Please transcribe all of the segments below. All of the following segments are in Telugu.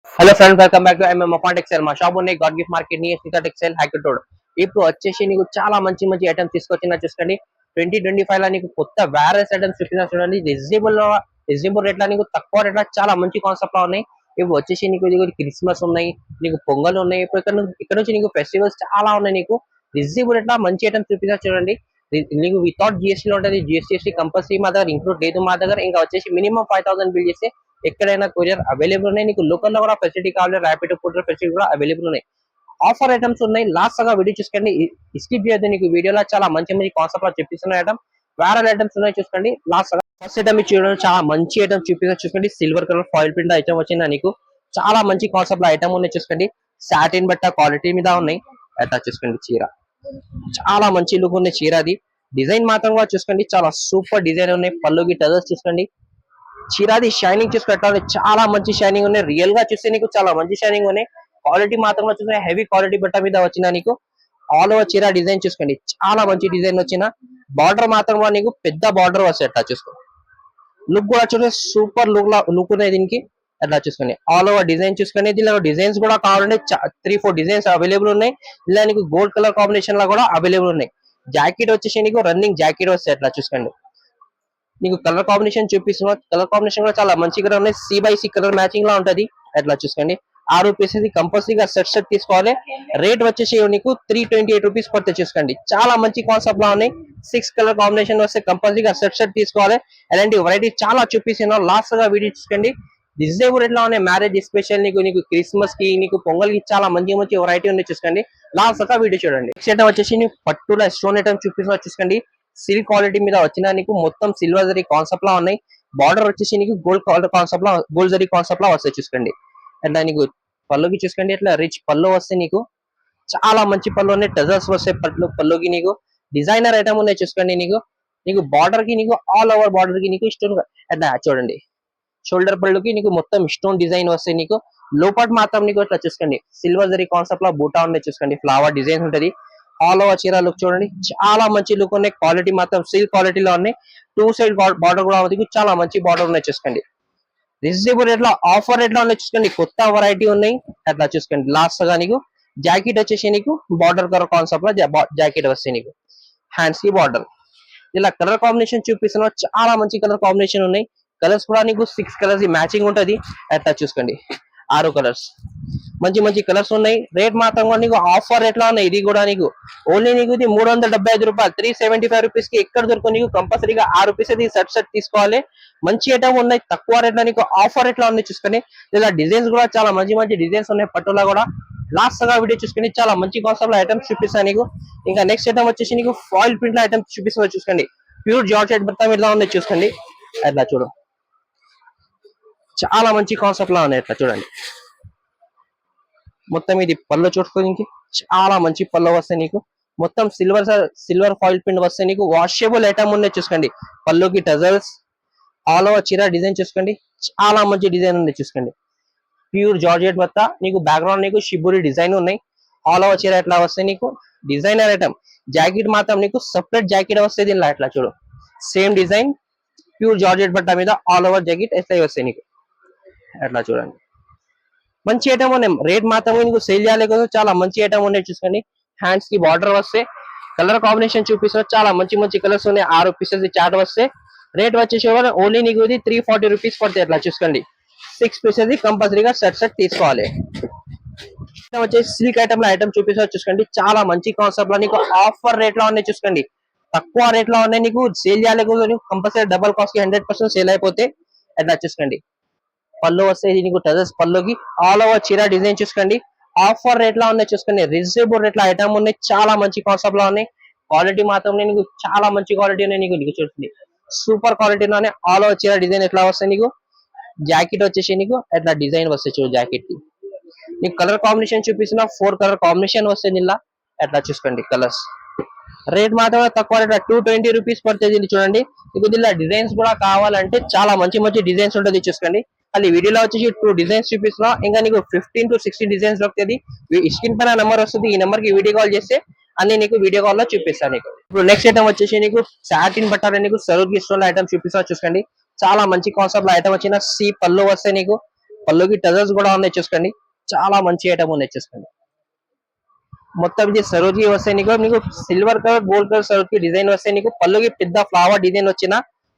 Hello friends, welcome back to MM upon textile. మా షాప్ ఉన్నాయి గాడ్ గిఫ్ట్ మార్కెట్ ని సీతా టెక్స్టైల్ హ్యాకెట్ రోడ్. ఇప్పుడు వచ్చేసి నీకు చాలా మంచి మంచి ఐటమ్స్ తీసుకొచ్చినా చూసుకోండి. 2025 లో నీకు కొత్త వేరియస్ ఐటమ్స్ చూపినా చూడండి. రీజనబుల్ రేట్ లో నీకు తక్కువ రేట్ లో చాలా మంచి కాన్సెప్ట్ లో ఉన్నాయి. ఇప్పుడు వచ్చేసి నీకు ఇది క్రిస్మస్ ఉన్నాయి, నీకు పొంగల్ ఉన్నాయి. ఇప్పుడు ఇక్కడ నుంచి నీకు ఫెస్టివల్స్ చాలా ఉన్నాయి. నీకు రీజనబుల్ రేట్ లో మంచి ఐటమ్స్ చూపినా చూడండి. నీకు వితౌట్ జిఎస్టీ లో ఉంటుంది. జిఎస్టీ కంపల్సరీ మా దగ్గర ఇంక్లూడ్ లేదు. మా దగ్గర ఇంకా వచ్చేసి మినిమం 5,000 బిల్ చేస్తే ఎక్కడైనా కొరియర్ అవైలబుల్ ఉన్నాయి. నీకు లోకల్ లో కూడా ఫెసిలిటీ కావాలి, ర్యాపిడ్ ఫుడ్ ఫెసిలిటీ కూడా అవైలబుల్ ఉన్నాయి. ఆఫర్ ఐటమ్స్ ఉన్నాయి. లాస్ట్ గా వీడియో చూసుకోండి, స్కిప్ చేయొద్దు. నీకు వీడియోలో చాలా మంచి మంచి కాన్సెప్ట్ లో చూపిస్తున్న ఐటమ్ వేరే ఐటమ్స్ ఉన్నాయి చూసుకోండి. లాస్ట్ గా ఫస్ట్ ఐటమ్ చూడడం చాలా మంచి ఐటమ్ చూసుకోండి. Silver colour foil print item వచ్చిందా నీకు. చాలా మంచి కాన్సెప్ట్ లో ఐటమ్ ఉన్నాయి చూసుకోండి. సాటిన్ బట్ట క్వాలిటీ మీద ఉన్నాయి. అట్లా చూసుకోండి. చీర చాలా మంచి లుక్ ఉంది. చీర అది డిజైన్ మాత్రం కూడా చూసుకోండి, చాలా సూపర్ డిజైన్ ఉన్నాయి. పళ్ళుకి టజల్స్ చూసుకోండి. చీరాది షైనింగ్ చూసి పెట్టాలి, చాలా మంచి షైనింగ్ ఉన్నాయి. రియల్ గా చూస్తే నీకు చాలా మంచి షైనింగ్ ఉన్నాయి. క్వాలిటీ మాత్రం చూస్తే హెవీ క్వాలిటీ బట్ట మీద వచ్చిన నీకు ఆల్ ఓవర్ చీర డిజైన్ చూసుకోండి. చాలా మంచి డిజైన్ వచ్చిన బార్డర్ మాత్రం నీకు పెద్ద బార్డర్ వస్తాయి. అట్లా చూసుకో. లుక్ కూడా చూస్తే సూపర్ లుక్ ఉన్నాయి దీనికి. అట్లా చూసుకోండి. ఆల్ ఓవర్ డిజైన్ చూసుకోండి. దీనిలో డిజైన్స్ కూడా కావాలంటే 3-4 డిజైన్స్ అవైలబుల్ ఉన్నాయి. ఇలా నీకు గోల్డ్ కలర్ కాంబినేషన్ లో కూడా అవైలబుల్ ఉన్నాయి. జాకెట్ వచ్చేసి నీకు రన్నింగ్ జాకెట్ వస్తాయి. అట్లా చూసుకోండి. నీకు కలర్ కాంబినేషన్ చూపిస్తున్నా, కలర్ కాంబినేషన్ కూడా చాలా మంచిగా ఉన్నాయి. C/C కలర్ మ్యాచింగ్ లా ఉంటది. అట్లా చూసుకోండి. రూపీస్ కంపల్సరీగా సెట్ తీసుకోవాలి. రేట్ వచ్చేసి నీకు 328 రూపీస్ పడితే చూసుకోండి. చాలా మంచి కాన్సెప్ట్ లా ఉన్నాయి. 6 కలర్ కాంబినేషన్ వస్తే కంపల్సరీగా సెట్ తీసుకోవాలి. అలాంటి వెరైటీ చాలా చూపిస్తున్నా. లాస్ట్ గా వీడియో చూసుకోండి. రిజనబుల్ రేట్ లో ఉన్నాయి. మ్యారేజ్ స్పెషల్ నీకు క్రిస్మస్ కి, నీకు పొంగల్ కి చాలా మంచి మంచి వెరైటీ ఉంది చూసుకోండి. లాస్ట్ గా వీడియో చూడండి. నెక్స్ట్ ఐటమ్ వచ్చేసి నీకు పట్టుల స్టోన్ ఐటమ్ చూపిస్తున్నా చూసుకోండి. సిల్క్ క్వాలిటీ మీద వచ్చిన నీకు మొత్తం సిల్వర్ జరీ కాన్సెప్ట్ లా ఉన్నాయి. బార్డర్ వచ్చేసి నీకు గోల్డ్ కలర్ కాన్సెప్ట్ లా, గోల్డ్ జరీ కాన్సెప్ట్ లా వస్తాయి చూసుకోండి. అట్లా నీకు పళ్ళుకి చూసుకోండి. అట్లా రిచ్ పళ్ళు వస్తాయి. నీకు చాలా మంచి పళ్ళు ఉన్నాయి. టజల్స్ వస్తాయి పళ్ళుకి. నీకు డిజైనర్ ఐటమ్ ఉన్నాయి చూసుకోండి. నీకు బార్డర్ కి నీకు ఆల్ ఓవర్ బార్డర్ కి నీకు స్టోన్ అట్లా చూడండి. షోల్డర్ పళ్ళుకి నీకు మొత్తం స్టోన్ డిజైన్ వస్తాయి. నీకు లోపట్ మాత్రం నీకు ఇట్లా చూసుకోండి. సిల్వర్ జరీ కాన్సెప్ట్ లో బూటా ఉన్నాయి చూసుకోండి. ఫ్లవర్ డిజైన్ ఉంటది. ఆల్ ఓవర్ చీర లుక్ చూడండి. చాలా మంచి లుక్ ఉన్నాయి. క్వాలిటీ మాత్రం సిల్క్ క్వాలిటీలో ఉన్నాయి. 2 సైడ్ బార్డర్ కూడా ఉంది. చాలా మంచి బార్డర్ ఉన్నాయి చూసుకోండి. రీజనబుల్ రేట్ లో ఆఫర్ రేట్ లో ఉన్నాయి చూసుకోండి. కొత్త వెరైటీ ఉన్నాయి. అట్లా చూసుకోండి. లాస్ట్ గా నీకు జాకెట్ వచ్చేసి నీకు బార్డర్ కలర్ కాన్సెప్ట్ లో జాకెట్ వస్తాయి. నీకు హ్యాండ్స్ కి బార్డర్. ఇలా కలర్ కాంబినేషన్ చూపిస్తున్నా. చాలా మంచి కలర్ కాంబినేషన్ ఉన్నాయి. కలర్స్ కూడా నీకు 6 కలర్స్ మ్యాచింగ్ ఉంటది. అట్లా చూసుకోండి. 6 కలర్స్ మంచి మంచి కలర్స్ ఉన్నాయి. రేట్ మాత్రం కూడా నీకు ఆఫర్ రేట్ లో ఉన్నాయి. ఇది కూడా నీకు ఓన్లీ నీకు ఇది 375 రూపాయలు, 375 రూపీస్ కి ఎక్కడ దొరుకు. నీకు కంపల్సరీగా రూపీస్ అది సెట్ తీసుకోవాలి. మంచి ఐటమ్ ఉన్నాయి. తక్కువ రేట్ లో నీకు ఆఫర్ రేట్ లో ఉన్నాయి చూసుకొని. ఇలా డిజైన్స్ కూడా చాలా మంచి మంచి డిజైన్స్ ఉన్నాయి. పట్టులా కూడా లాస్ట్ గా వీడియో చూసుకొని చాలా మంచి కాన్సెప్ట్ లో ఐటమ్స్ చూపిస్తాను నీకు. ఇంకా నెక్స్ట్ ఐటమ్ వచ్చేసి నీకు ఫాయిల్ ప్రింట్ లో ఐటమ్స్ చూపిస్తున్నా చూసుకోండి. ప్యూర్ జార్జెట్ మొత్తం ఇట్లా ఉన్నాయి చూసుకోండి. అట్లా చూడు, చాలా మంచి కాన్సెప్ట్ లా ఉన్నాయి. అట్లా చూడండి. మొత్తం ఇది పళ్ళు చూసుకోనికి చాలా మంచి పళ్ళు వస్తాయి. నీకు మొత్తం సిల్వర్ ఫాయిల్ ప్రింట్ వస్తాయి. నీకు వాషబుల్ ఐటమ్ ఉన్నాయి చూసుకోండి. పళ్ళుకి టజల్స్ ఆల్ ఓవర్ చీర డిజైన్ చూసుకోండి. చాలా మంచి డిజైన్ ఉంది చూసుకోండి. ప్యూర్ జార్జెట్ మొత్తం నీకు బ్యాక్గ్రౌండ్ నీకు షిబురి డిజైన్ ఉన్నాయి. ఆల్ ఓవర్ చీర ఎట్లా వస్తాయి. నీకు డిజైనర్ ఐటమ్. జాకెట్ మాత్రం నీకు సపరేట్ జాకెట్ వస్తుంది. దీనిలో ఎట్లా చూడు, సేమ్ డిజైన్ ప్యూర్ జార్జెట్ బట్ట మీద ఆల్ ఓవర్ జాకెట్ ఎట్లా వస్తాయి. నీకు అట్లా చూడండి. మంచి ఐటమ్ ఉన్నాయి. రేట్ మాత్రం నీకు సేల్ చేయాలి కదా. చాలా మంచి ఐటమ్ ఉన్నాయి చూసుకోండి. హ్యాండ్స్ కి బార్డర్ వస్తే కలర్ కాంబినేషన్ చూపిస్తున్నా. చాలా మంచి మంచి కలర్స్ ఉన్నాయి. 6 పీసెస్ చాట్ వస్తే రేట్ వచ్చేసి ఓన్లీ నీకు ఇది 340 రూపీస్ పడుతుంది. అట్లా చూసుకోండి. 6 పీసెస్ కంపల్సరీగా సెట్ తీసుకోవాలి. వచ్చేసి సిల్క్ ఐటమ్ లో ఐటమ్ చూపిస్తా చూసుకోండి. చాలా మంచి కాన్సెప్ట్ లో నీకు ఆఫర్ రేట్ లో ఉన్నాయి చూసుకోండి. తక్కువ రేట్ లో ఉన్నాయి. నీకు సేల్ చేయాలి కదా. కంపల్సరీ డబల్ కాస్ట్ కి 100% సేల్ అయిపోతే అట్లా చూసుకోండి. పళ్ళు వస్తాయి. నీకు టజల్స్ పళ్ళుకి ఆల్ ఓవర్ చీర డిజైన్ చూసుకోండి. ఆఫర్ రేట్ లో ఉన్నాయి చూసుకోండి. రీజనబుల్ రేట్ లో ఐటమ్ ఉన్నాయి. చాలా మంచి కాన్సెప్ట్ లో ఉన్నాయి. క్వాలిటీ మాత్రం నీకు చాలా మంచి క్వాలిటీ ఉన్నాయి. నీకు చూస్తుంది సూపర్ క్వాలిటీలోనే ఆల్ ఓవర్ చీర డిజైన్ ఎట్లా వస్తాయి. నీకు జాకెట్ వచ్చేసి నీకు ఎట్లా డిజైన్ వస్తాయి చూడు. జాకెట్ కి నీకు కలర్ కాంబినేషన్ చూపిస్తున్నా. 4 కలర్ కాంబినేషన్ వస్తాయి. ఇలా ఎట్లా చూసుకోండి. కలర్స్ రేట్ మాత్రం తక్కువ రేట్ 220 రూపీస్ పడుతుంది. చూడండి. మీకు దీనిలో డిజైన్స్ కూడా కావాలంటే చాలా మంచి మంచి డిజైన్స్ ఉంటుంది చూసుకోండి. అది వీడియోలో వచ్చేసి 2 డిజైన్స్ చూపిస్తున్నా. ఇంకా నీకు 15 to 16 డిజైన్స్ దొరుకుతుంది. స్క్రీన్ పైన నెంబర్ వస్తుంది. ఈ నెంబర్ కి వీడియో కాల్ చేస్తే అన్ని నీకు వీడియో కాల్ లో చూపిస్తాను. నీకు ఇప్పుడు నెక్స్ట్ ఐటమ్ వచ్చేసి నీకు సాటిన్ బట్టర్ నీకు సరుకు ఇష్టం ఐటమ్ చూపిస్తా చూసుకోండి. చాలా మంచి కాన్సెప్ట్ లో ఐటమ్ వచ్చిన. సి పళ్ళు వస్తాయి. నీకు పళ్ళుకి టజల్స్ కూడా ఉన్నాయి చూసుకోండి, చాలా మంచి ఐటమ్ ఉన్నాయి చూసుకోండి. మొత్తం ఇది సరోజీ వస్తాయి నీకు silver colour gold colour Saroji design వస్తాయి నీకు. పళ్ళుకి పెద్ద ఫ్లవర్ డిజైన్ వచ్చిన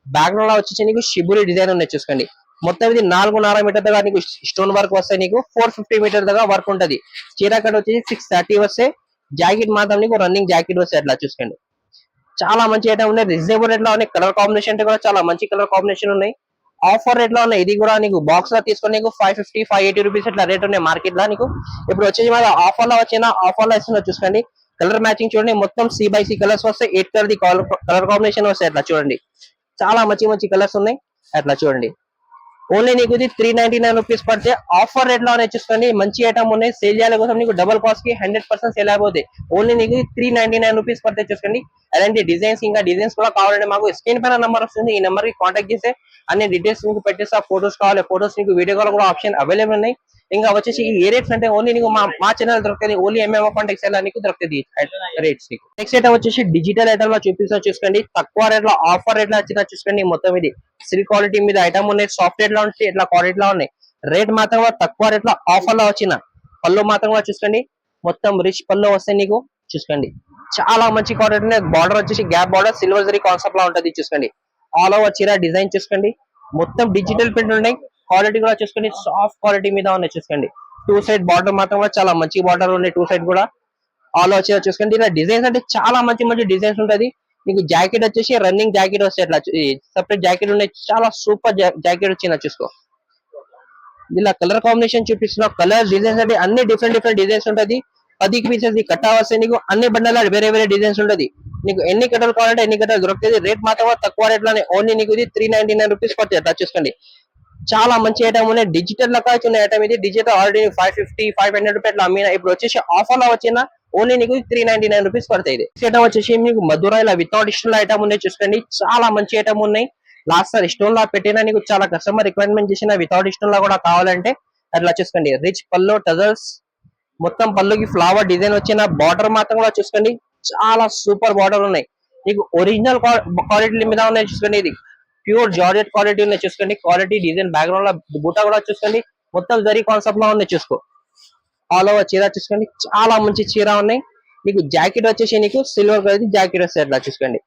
బ్యాక్గ్రౌండ్ లో వచ్చేసి నీకు షిబురి డిజైన్ ఉన్నాయి చూసుకోండి. మొత్తం ఇది 4.5 మీటర్ దగ్గర నీకు స్టోన్ వర్క్ వస్తాయి నీకు. 450 మీటర్ దగ్గర వర్క్ ఉంటది. చీర కట్ వచ్చేసి 630 వస్తాయి. జాకెట్ మాత్రం నీకు రన్నింగ్ జాకెట్ వస్తాయి అట్లా చూసుకోండి. చాలా మంచి ఐటమ్ ఉన్నాయి, రీజనబుల్ రేట్ లో ఉన్నాయి. కలర్ కాంబినేషన్ కూడా చాలా మంచి కలర్ కాంబినేషన్ ఉన్నాయి. ఆఫర్ రేట్ లో ఉన్నాయి. ఇది కూడా నీకు బాక్స్ లో తీసుకొని నీకు 550 580 రూపీస్ ఇట్లా రేట్ ఉన్నాయి మార్కెట్ లో నీకు. ఇప్పుడు వచ్చేసి మన ఆఫర్ లో ఇస్తున్నా చూసుకోండి. కలర్ మ్యాచింగ్ చూడండి, మొత్తం C/C కలర్స్ వస్తాయి. 8 కలర్ కాంబినేషన్ వస్తాయి అట్లా చూడండి. చాలా మంచి మంచి కలర్స్ ఉన్నాయి అట్లా చూడండి. ఓన్లీ నీకు ఇది 399 రూపీస్ పడితే ఆఫర్ రేట్ లో చూసుకోండి. మంచి ఐటమ్ ఉన్నాయి, సేల్ చేయాలి కోసం నీకు డబల్ కాస్ట్ కి 100% సేల్ అయిపోతాయి. ఓన్లీ నీకు 399 రూపీస్ పడితే చూసుకోండి. అలాంటి డిజైన్స్ ఇంకా డిజైన్స్ కూడా కావాలంటే మాకు స్క్రీన్ పైన నెంబర్ వస్తుంది, ఈ నెంబర్ కి కాంటాక్ట్ చేస్తే అన్ని డీటెయిల్స్ మీకు పెట్టేస్తా. ఫోటోస్ కావాలి, ఫోటోస్ నీకు వీడియో కాల్ కూడా ఆప్షన్ అవైలబుల్ ఉన్నాయి. ఇంకా వచ్చేసి ఈ రేట్స్ అంటే ఓన్లీ నీకు మా ఛానల్ దొరుకుతుంది. ఓన్లీ ఎంఎం కాంటాక్ట్ ఎలా నీకు దొరుకుతుంది రేట్స్ నీకు. నెక్స్ట్ ఐటమ్ వచ్చేసి డిజిటల్ ఐటమ్ లో చూపిస్తా చూసుకోండి. తక్కువ రేట్ లో ఆఫర్ రేట్ లో వచ్చినా చూసుకోండి. మొత్తం ఇది సిల్క్ క్వాలిటీ మీద ఐటమ్ ఉన్నాయి. సాఫ్ట్ రేట్ లో ఉంటాయి, ఇట్లా క్వాలిటీ లో ఉన్నాయి. రేట్ మాత్రం తక్కువ రేట్ లో ఆఫర్ లో వచ్చిన పళ్ళు మాత్రం చూసుకోండి. మొత్తం రిచ్ పళ్ళు వస్తాయి నీకు చూసుకోండి. చాలా మంచి క్వాలిటీ ఉన్నాయి. బార్డర్ వచ్చేసి gap border silver zari concept లో ఉంటది చూసుకోండి. ఆల్ ఓవర్ చీర డిజైన్ చూసుకోండి. మొత్తం డిజిటల్ ప్రింట్ ఉన్నాయి. క్వాలిటీ కూడా చూసుకోండి, సాఫ్ట్ క్వాలిటీ మీద ఉన్నాయి చూసుకోండి. 2 సైడ్ బార్డర్ మాత్రం కూడా చాలా మంచి బార్డర్ ఉన్నాయి. 2 సైడ్ కూడా ఆల్ ఓవర్ చీర చూసుకోండి. ఇలా డిజైన్స్ అంటే చాలా మంచి మంచి డిజైన్స్ ఉంటది. నీకు జాకెట్ వచ్చేసి రన్నింగ్ జాకెట్ వస్తాయి అట్లా సెపరేట్ జాకెట్ ఉన్నాయి. చాలా సూపర్ జాకెట్ వచ్చింది చూసుకో. ఇలా కలర్ కాంబినేషన్ చూపిస్తున్నా. కలర్ డిజైన్స్ అంటే అన్ని డిఫరెంట్ డిజైన్స్ ఉంటది. 10 పీసెస్ కట్టా వస్తాయి నీకు. అన్ని బండల వేరే డిజైన్స్ ఉంటది. నీకు ఎన్ని కట్టలు కావాలంటే ఎన్ని కట్టలు దొరుకుతుంది. రేట్ మాత్రం తక్కువ రేట్ లోనే ఓన్లీ నీకు ఇది 399 రూపీస్ పడుతుంది అట్లా చూసుకోండి. చాలా మంచి ఐటమ్ ఉన్నాయి. డిజిటల్ లెక్క వచ్చిన ఐటమ్ ఇది. డిజిటల్ ఆల్రెడీ 550 500 రూపాయలు అమ్మిన. ఇప్పుడు వచ్చేసి ఆఫర్ లో వచ్చిన ఓన్లీ నీకు 399 రూపీస్ పడతాయి. ఇది ఐటమ్ వచ్చేసి మీకు మధురైలో వితౌట్ స్టోన్ ఐటమ్ ఉన్నాయి చూసుకోండి. చాలా మంచి ఐటమ్ ఉన్నాయి. లాస్ట్ సార్ స్టోన్ లా పెట్టినా నీకు చాలా కస్టమర్ రిక్వైర్మెంట్ చేసిన వితౌట్ స్టోన్ లా కూడా కావాలంటే అట్లా చూసుకోండి. రిచ్ పల్లో టజల్స్ మొత్తం పళ్ళుకి ఫ్లవర్ డిజైన్ వచ్చిన బార్డర్ మాత్రం కూడా చూసుకోండి. చాలా సూపర్ బార్డర్ ఉన్నాయి. నీకు ఒరిజినల్ క్వాలిటీ మీద ఉన్నాయి చూసుకోండి. ఇది ప్యూర్ జార్జెట్ క్వాలిటీ ఉన్నాయి చూసుకోండి. క్వాలిటీ డిజైన్ బ్యాక్గ్రౌండ్ లో బూటా కూడా చూసుకోండి. మొత్తం జరీ కాన్సెప్ట్ లో ఉన్నాయి చూసుకో. ఆల్ ఓవర్ చీర చూసుకోండి. చాలా మంచి చీర ఉన్నాయి. నీకు జాకెట్ వచ్చేసి నీకు సిల్వర్ కలర్ జాకెట్ వస్తాయి అట్లా చూసుకోండి.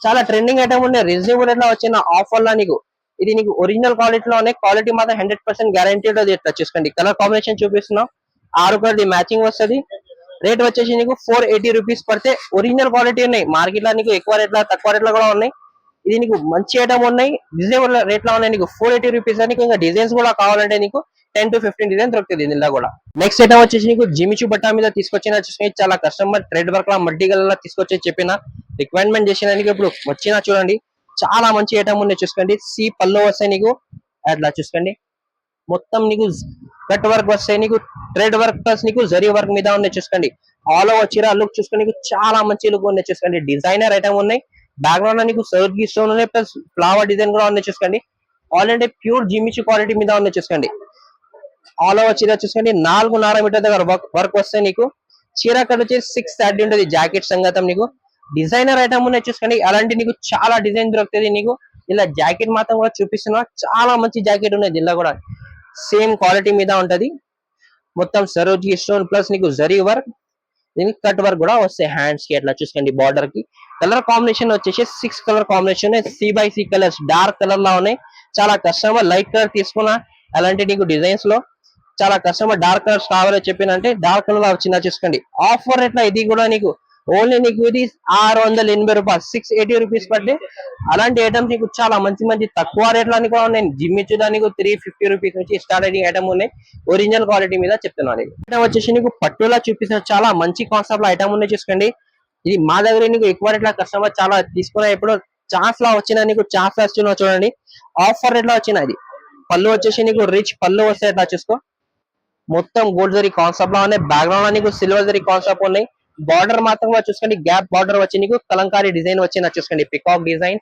చాలా ట్రెండింగ్ ఐటమ్ ఉన్నాయి. రీజనబుల్ రేట్ లో వచ్చిన ఆఫర్ లో నీకు ఇది నీకు ఒరిజినల్ క్వాలిటీలో ఉన్నాయి. క్వాలిటీ మాత్రం 100% గ్యారంటీ ఉంటుంది ఇట్లా చూసుకోండి. కలర్ కాంబినేషన్ చూపిస్తున్నాం. 6 కలర్ మ్యాచింగ్ వస్తుంది. రేట్ వచ్చేసి నీకు 480 రూపీస్ పడితే ఒరిజినల్ క్వాలిటీ ఉన్నాయి. మార్కెట్ లో నీకు ఎక్కువ రేట్ లో తక్కువ రేట్ లో కూడా ఉన్నాయి. ఇది నీకు మంచి ఐటమ్ ఉన్నాయి. రీజనబుల్ రేట్ లో ఉన్నాయి. నీకు 480 రూపీస్ నీకు ఇంకా డిజైన్స్ కూడా కావాలంటే నీకు 10 to 15 డిజైన్ దొరుకుతుంది ఇందులో కూడా. నెక్స్ట్ ఐటమ్ వచ్చేసి నీకు జిమిచు బట్ట మీద తీసుకొచ్చిన చూసుకుని చాలా కస్టమర్ థ్రెడ్ వర్క్ లా మల్టీ కలర్ లా తీసుకొచ్చి చెప్పిన రిక్వైర్మెంట్ చేసిన ఇప్పుడు వచ్చినా చూడండి. చాలా మంచి ఐటమ్ ఉన్నాయి చూసుకోండి. సి పల్లో వస్తాయి నీకు అట్లా చూసుకోండి. మొత్తం నీకు కట్ వర్క్ వస్తాయి. నీకు థ్రెడ్ వర్క్ ప్లస్ నీకు జరీ వర్క్ మీద ఉన్నాయి చూసుకోండి. ఆల్ ఓవర్ చీర లుక్ చూసుకోండి. నీకు చాలా మంచి లుక్ ఉన్నాయి చూసుకోండి. డిజైనర్ ఐటమ్ ఉన్నాయి. బ్యాక్గ్రౌండ్ లో నీకు సర్కి స్టోన్ ఉన్నాయి ప్లస్ ఫ్లవర్ డిజైన్ కూడా ఉన్నాయి చూసుకోండి. ఆల్రెడీ ప్యూర్ జిమిచు క్వాలిటీ మీద ఉన్నాయి చూసుకోండి. ఆల్ ఓవర్ చీర చూసుకోండి. 4.5 మీటర్ దగ్గర వర్క్ వస్తాయి నీకు. చీర కట్ వచ్చేసి 630 ఉంటుంది. జాకెట్ సంగతం నీకు డిజైనర్ ఐటమ్ ఉన్నాయి చూసుకోండి. అలాంటి నీకు చాలా డిజైన్ దొరుకుతుంది నీకు. ఇలా జాకెట్ మాత్రం కూడా చూపిస్తున్నా. చాలా మంచి జాకెట్ ఉన్నాయి. దీనిలో కూడా సేమ్ క్వాలిటీ మీద ఉంటది. మొత్తం సరోజీ స్టోన్ ప్లస్ నీకు జరీ వర్క్, దీనికి కట్ వర్క్ కూడా వస్తాయి హ్యాండ్స్ కి అట్లా చూసుకోండి. బార్డర్ కి కలర్ కాంబినేషన్ వచ్చేసి 6 colour combination C/C colours dark colour లో ఉన్నాయి. చాలా కస్టమర్ లైట్ కలర్ తీసుకున్నా అలాంటి నీకు డిజైన్స్ లో చాలా కస్టమర్ డార్క్ కలర్స్ కావాలని చెప్పినంటే డార్క్ కలర్ లో వచ్చిందా చూసుకోండి. ఆఫర్ రేట్ లో ఇది కూడా నీకు ఓన్లీ నీకు ఇది 680 రూపాయలు 680 రూపీస్ పడ్డే. అలాంటి ఐటమ్స్ నీకు చాలా మంచి మంచి తక్కువ రేట్ లో కూడా ఉన్నాయి. జిమ్మిచ్చు దానికి 350 రూపీస్ నుంచి స్టార్ట్ అయ్యే ఐటమ్ ఉన్నాయి. ఒరిజినల్ క్వాలిటీ మీద చెప్తున్నాను. ఐటమ్ వచ్చేసి నీకు పట్టులా చూపిస్తున్న చాలా మంచి కాన్సెప్ట్ లో ఐటమ్ ఉన్నాయి చూసుకోండి. ఇది మా దగ్గర నీకు ఎక్కువ రేట్ లో కస్టమర్ చాలా తీసుకున్నా. ఎప్పుడు ఛాన్స్ లా వచ్చినా నీకు ఛాన్స్ లా వచ్చినా చూడండి. ఆఫర్ రేట్ లో వచ్చినది. పళ్ళు వచ్చేసి నీకు రిచ్ పళ్ళు వస్తాయి అట్లా చూసుకో. మొత్తం గోల్డ్ జరీ కాన్సెప్ట్ లో ఉన్నాయి. బ్యాక్గ్రౌండ్ లో నీకు సిల్వర్ జరీ కాన్సెప్ట్ ఉన్నాయి. బార్డర్ మాత్రం చూసుకోండి. గ్యాప్ బార్డర్ వచ్చి నీకు కలంకారీ డిజైన్ వచ్చిందా చూసుకోండి. పికాక్ డిజైన్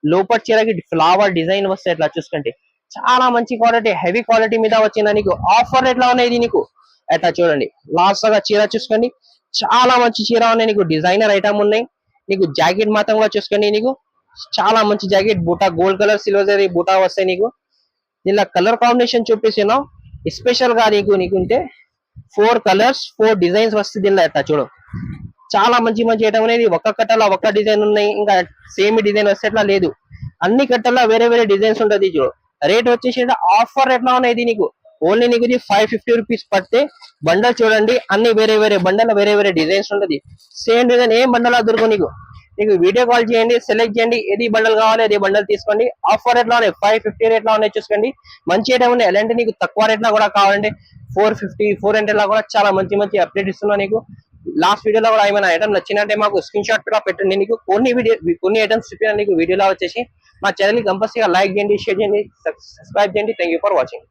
లోపల చీరకి ఫ్లవర్ డిజైన్ వస్తాయి అట్లా చూసుకోండి. చాలా మంచి క్వాలిటీ హెవీ క్వాలిటీ మీద వచ్చిందా నీకు. ఆఫర్ రేట్ లో ఉన్నాయి నీకు అట్లా చూడండి. లాస్ట్ గా చీర చూసుకోండి. చాలా మంచి చీర ఉన్నాయి నీకు. డిజైనర్ ఐటమ్ ఉన్నాయి. నీకు జాకెట్ మాత్రం కూడా చూసుకోండి. నీకు చాలా మంచి జాకెట్ బూటా గోల్డ్ కలర్ సిల్వర్ జరీ బూటా వస్తాయి నీకు. దీనిలో కలర్ కాంబినేషన్ చూపిస్తున్నాం స్పెషల్ గా నీకుంటే 4 కలర్స్ 4 డిజైన్స్ వస్తుంది దీనిలో ఎట్లా చూడు. చాలా మంచి మంచి ఐటమ్ అనేది ఒక్క కట్టలో ఒక్క డిజైన్ ఉన్నాయి, ఇంకా సేమ్ డిజైన్ వస్తే ఎట్లా లేదు, అన్ని కట్టల్లో వేరే వేరే డిజైన్స్ ఉంటుంది చూడు. రేట్ వచ్చేసి ఆఫర్ ఎట్లా ఉన్నాయి నీకు, ఓన్లీ నీకు 550 రూపీస్ పడితే బండల్ చూడండి, అన్ని వేరే వేరే బండల్ వేరే వేరే డిజైన్స్ ఉంటుంది. సేమ్ డిజైన్ ఏం బండల్ దొరుకు నీకు. నీకు వీడియో కాల్ చేయండి, సెలెక్ట్ చేయండి, ఏది బండల్ కావాలి అదే బండల్ తీసుకోండి. ఆఫర్ రేట్ లో ఉన్నాయి, 550 రేట్ లో ఉన్నాయి చూసుకోండి. మంచి ఐటమ్ ఉన్నాయి. అలాంటి నీకు తక్కువ రేట్ లో కూడా కావాలంటే 450 400 లో కూడా చాలా మంచి మంచి అప్డేట్ ఇస్తున్నా నీకు. లాస్ట్ వీడియోలో కూడా ఏమైనా ఐటమ్ నచ్చినట్టే మాకు స్క్రీన్ షాట్ కూడా పెట్టండి. నీకు కొన్ని ఐటమ్స్ చూపించాను నీకు వీడియోలో వచ్చేసి. మా ఛానల్ ని కంపల్సరీగా లైక్ చేయండి, షేర్ చేయండి, సబ్స్క్రైబ్ చేయండి. Thank you for watching.